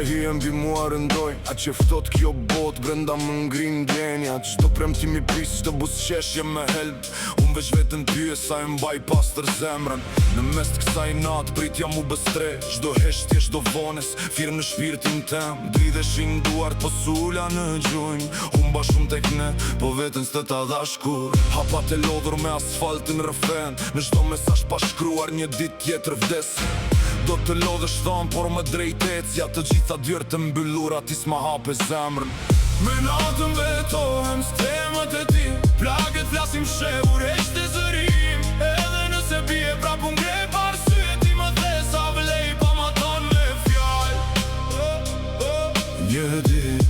hien bi mua rëndojnë, a që ftot kjo bot brenda më ngrin djenja. Qdo premtim i pris, qdo busqeshje me help, unë veç vetën pyje sa e mbaj pastër zemrën. Në mes të kësaj natë pritja mu bëstre, qdo heshtje, qdo vones, firmë në shpirtin tem. Dridheshin duart po sula në gjujnë, unë ba shumë tek ne, po vetën s'të ta dashkur. Hapat e lodhur me asfaltin rëfen, në qdo mesazh pa shkruar një dit tjetër vdes. Do të lodhësh thonë, por me drejtësia, të gjitha dyert të mbyllura ti s'ma hape zemrën. Me natën vetohem s'temët e ti, plagët flasim shevur eshte zërim. Edhe nëse bie prapun ngre parsyet, ti më dhe sa vlej pa ma thonë me fjall. Një dit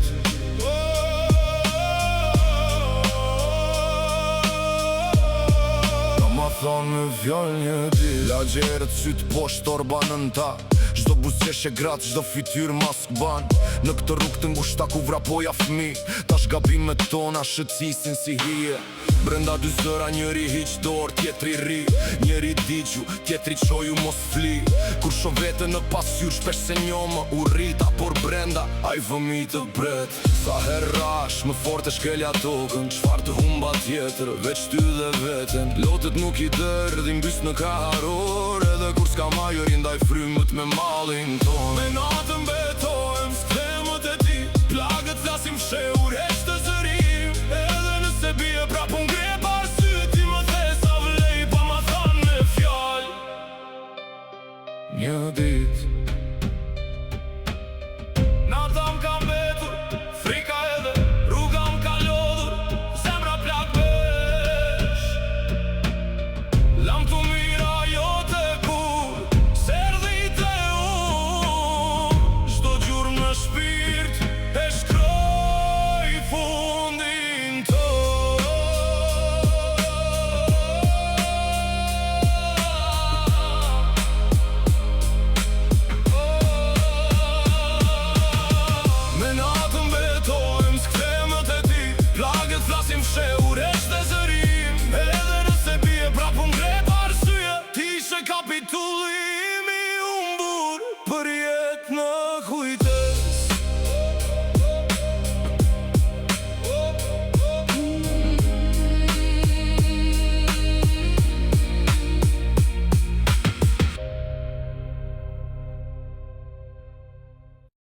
thonë me fjall një dit. La gjerët sytë posht torba në ta, qdo buzqeshe gratë, qdo fityr mask ban. Në këtë rrugë të ngushta ku vrapoja fmi, tash gabimet tona shëtsisin si hije. Brenda dy zëra njëri hiq dorë, tjetri ri, njëri digju, tjetri qoju mos fli. Kur sho vete në pasyr shpesh se njoma u rrita, por brenda aj vëmi të bret. Sa herrash më fort e shkelja tokën, qfar të humba tjetër, veç ty dhe veten. Lotet nuk i dërdhin bys në kaharor, edhe kur s'ka majër i ndaj frymët me malin ton. Me natën betohem s'kthemët e ti, plagët flasim fshehur.